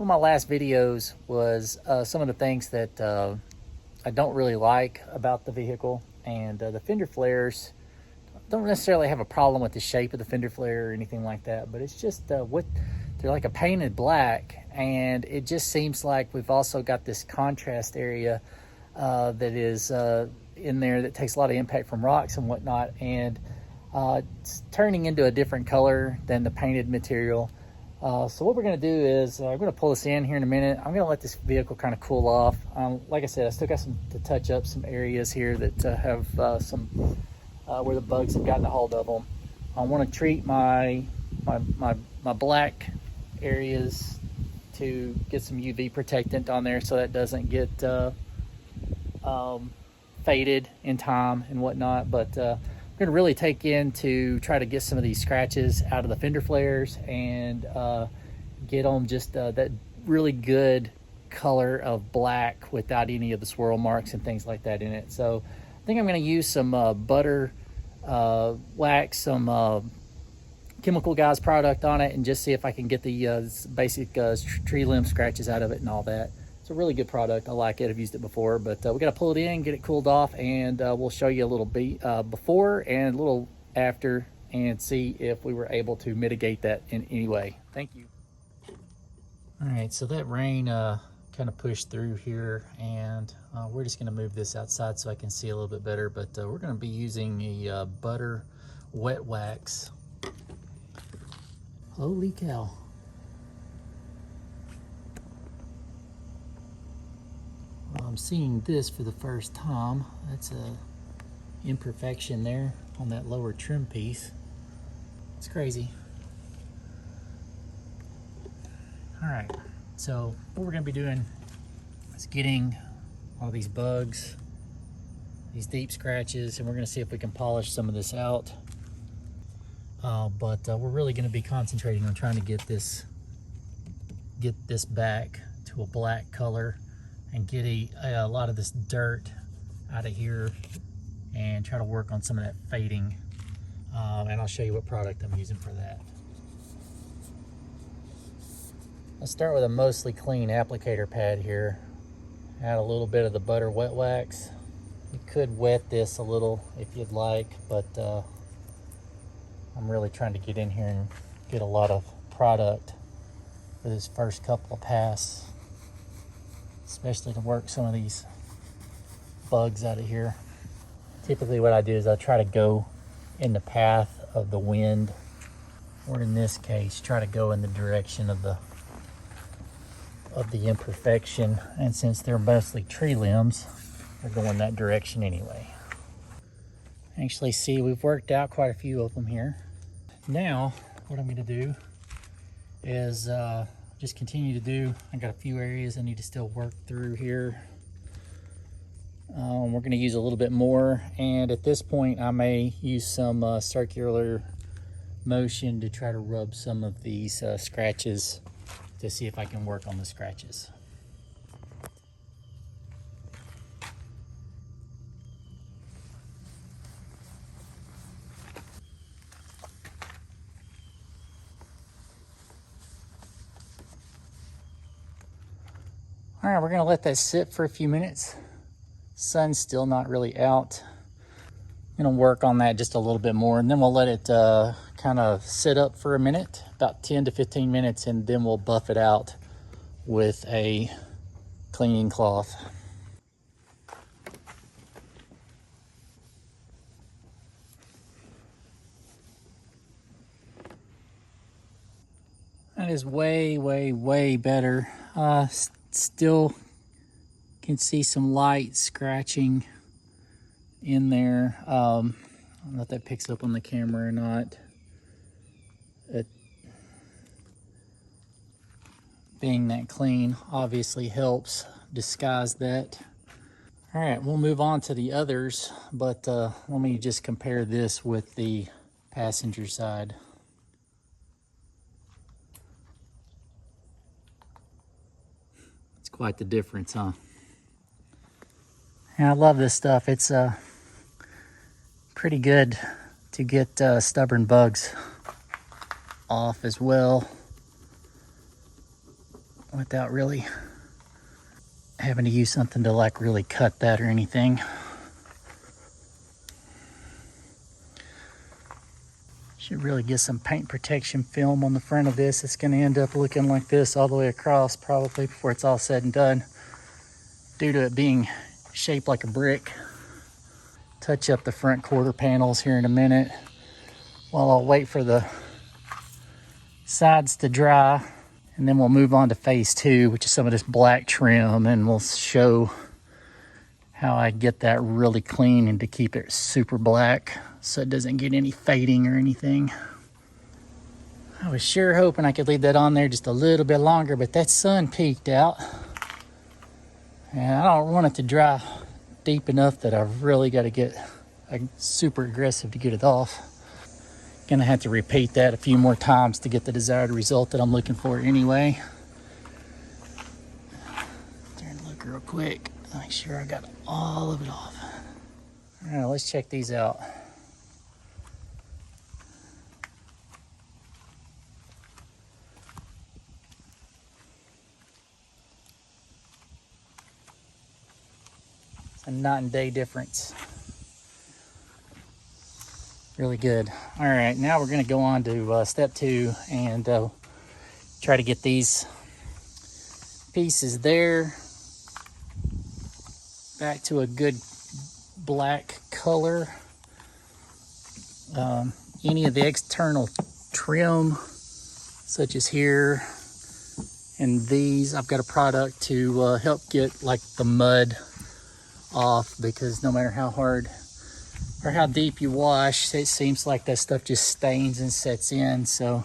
one of my last videos was some of the things that I don't really like about the vehicle, and the fender flares don't necessarily have a problem with the shape of the fender flare or anything like that, but it's just what they're like a painted black, and it just seems like we've also got this contrast area that is in there that takes a lot of impact from rocks and whatnot, and it's turning into a different color than the painted material. So what we're going to do is I'm going to pull this in here in a minute. I'm going to let this vehicle kind of cool off. Like I said, I still got some to touch up some areas here that have some where the bugs have gotten a hold of them. I want to treat my black areas to get some UV protectant on there so that doesn't get faded in time and whatnot. But I'm going to really take in to try to get some of these scratches out of the fender flares and get them just that really good color of black without any of the swirl marks and things like that in it. So I think I'm going to use some butter wax, some Chemical Guys product on it, and just see if I can get the basic tree limb scratches out of it and all that. It's a really good product. I like it. I've used it before, but we got to pull it in, get it cooled off, and we'll show you a little before and a little after and see if we were able to mitigate that in any way. Thank you. All right, so that rain kind of pushed through here, and we're just going to move this outside so I can see a little bit better, but we're going to be using the butter wet wax. Holy cow. I'm seeing this for the first time. That's a imperfection there on that lower trim piece. It's crazy. All right, so what we're gonna be doing is getting all these bugs, these deep scratches, and we're gonna see if we can polish some of this out. But we're really gonna be concentrating on trying to get this back to a black color and get a lot of this dirt out of here and try to work on some of that fading. And I'll show you what product I'm using for that. Let's start with a mostly clean applicator pad here. Add a little bit of the butter wet wax. You could wet this a little if you'd like, but I'm really trying to get in here and get a lot of product for this first couple of passes, especially to work some of these bugs out of here. Typically what I do is I try to go in the path of the wind, or in this case try to go in the direction of the imperfection, and since they're mostly tree limbs, they're going that direction anyway. Actually, see, we've worked out quite a few of them here. Now what I'm going to do is just continue to do. I got a few areas I need to still work through here. We're going to use a little bit more, and at this point I may use some circular motion to try to rub some of these scratches to see if I can work on the scratches. All right, we're gonna let that sit for a few minutes. Sun's still not really out. I'm gonna work on that just a little bit more, and then we'll let it kind of sit up for a minute, about 10 to 15 minutes, and then we'll buff it out with a cleaning cloth. That is way, way, way better. Still can see some light scratching in there. I don't know if that picks up on the camera or not. It being that clean obviously helps disguise that. All right, we'll move on to the others, but let me just compare this with the passenger side. It's quite the difference, huh? And I love this stuff. It's pretty good to get stubborn bugs off as well. without really having to use something to like really cut that or anything. Should really get some paint protection film on the front of this. It's going to end up looking like this all the way across probably before it's all said and done, due to it being shaped like a brick. Touch up the front quarter panels here in a minute while I'll wait for the sides to dry, and then we'll move on to phase two, which is some of this black trim, and we'll show how I get that really clean and to keep it super black so it doesn't get any fading or anything. I was sure hoping I could leave that on there just a little bit longer, but that sun peeked out and I don't want it to dry deep enough that I've really got to get super aggressive to get it off. Gonna have to repeat that a few more times to get the desired result that I'm looking for anyway. Turn and look real quick, make sure I got all of it off. All right, let's check these out. It's a night and day difference. Really good. All right, now we're gonna go on to step two and try to get these pieces there back to a good black color. Any of the external trim, such as here and these, I've got a product to help get like the mud off, because no matter how hard or how deep you wash, it seems like that stuff just stains and sets in. So,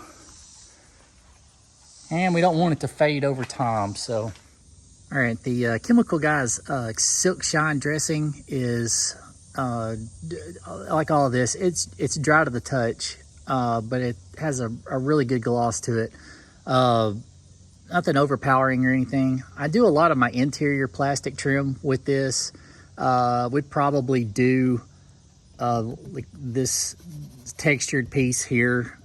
and we don't want it to fade over time. So, all right, the Chemical Guys Silk Shine dressing is like all of this. It's dry to the touch, but it has a really good gloss to it. Nothing overpowering or anything. I do a lot of my interior plastic trim with this. We'd probably do like this textured piece here,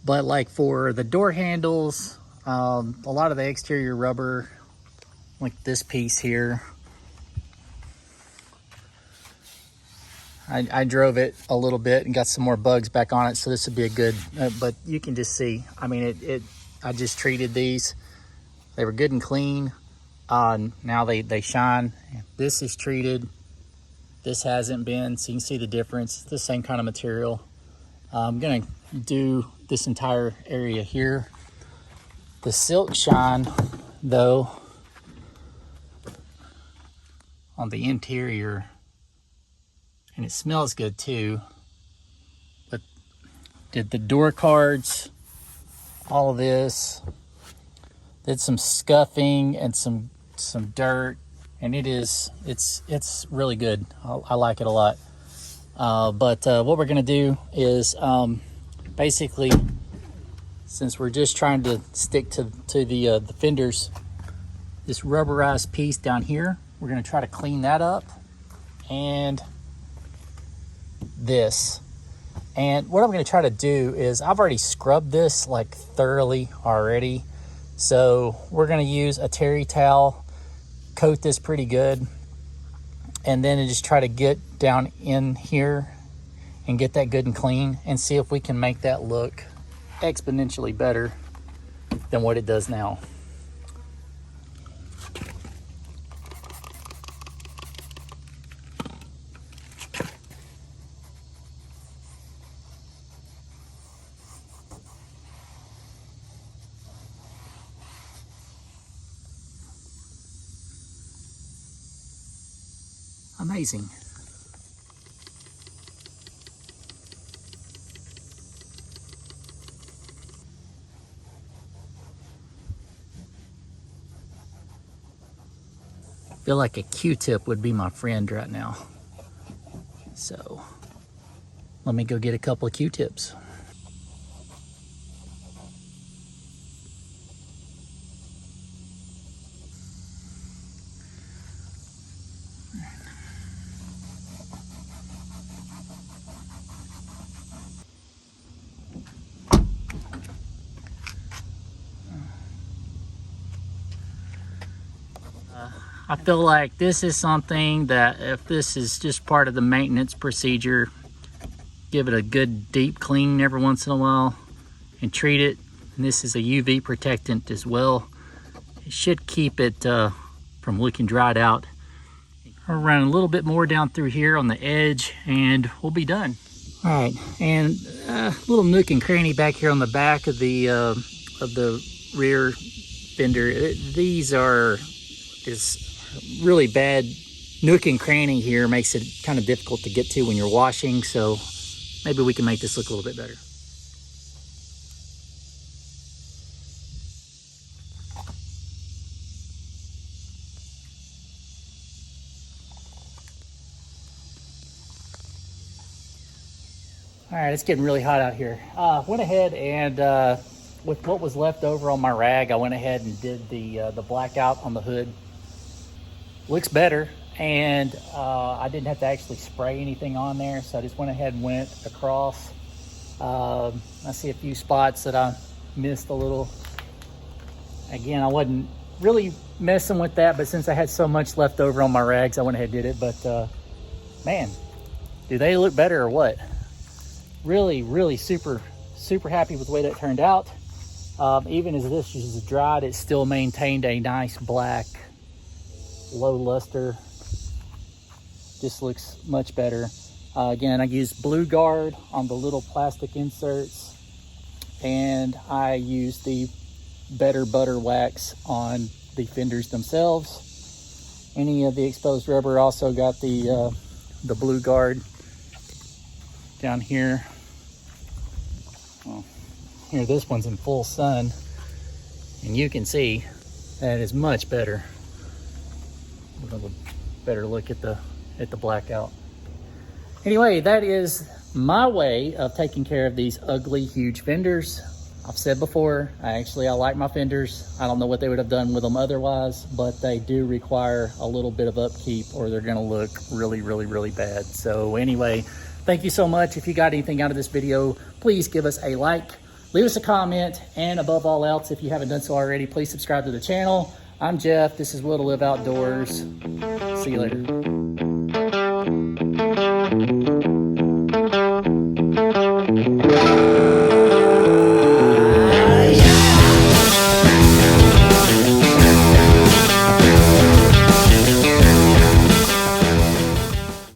but like for the door handles, a lot of the exterior rubber, like this piece here, I drove it a little bit and got some more bugs back on it, so this would be a good, but you can just see, I mean, I just treated these, they were good and clean. Now they shine. This is treated, this hasn't been, so you can see the difference. It's the same kind of material. I'm gonna do this entire area here. The Silk Shine, though, on the interior, and it smells good too, but did the door cards, all of this, did some scuffing and some dirt, and it's really good. I like it a lot. But what we're gonna do is basically, since we're just trying to stick to the fenders, this rubberized piece down here, we're gonna try to clean that up, and this. And what I'm gonna try to do is, I've already scrubbed this like thoroughly already, so we're gonna use a terry towel, coat this pretty good, and then just try to get down in here and get that good and clean, and see if we can make that look exponentially better than what it does now. Amazing. I feel like a Q-tip would be my friend right now. So let me go get a couple of Q-tips. I feel like this is something that if this is just part of the maintenance procedure, give it a good deep clean every once in a while and treat it. And this is a UV protectant as well. It should keep it from looking dried out. I'll run a little bit more down through here on the edge and we'll be done. All right, and a little nook and cranny back here on the back of the rear fender. These are this really bad nook and cranny here, makes it kind of difficult to get to when you're washing, so maybe we can make this look a little bit better. All right, it's getting really hot out here. Went ahead and with what was left over on my rag, I went ahead and did the blackout on the hood. Looks better, and I didn't have to actually spray anything on there, so I just went ahead and went across. I see a few spots that I missed a little. Again, I wasn't really messing with that, but since I had so much left over on my rags, I went ahead and did it. But man, do they look better or what? Really super happy with the way that turned out. Even as this is dried, it still maintained a nice black, low luster. Just looks much better. Again, I used Blue Guard on the little plastic inserts, and I used the Better Butter Wax on the fenders themselves. Any of the exposed rubber also got the Blue Guard. Down here, well, here this one's in full sun, and you can see that is much better. We'll have a better look at the blackout. Anyway, that is my way of taking care of these ugly, huge fenders. I've said before, I like my fenders. I don't know what they would have done with them otherwise, but they do require a little bit of upkeep or they're gonna look really bad. So anyway, thank you so much. If you got anything out of this video, please give us a like, leave us a comment, and above all else, if you haven't done so already, please subscribe to the channel. I'm Jeff. This is Will to Live Outdoors. See you later.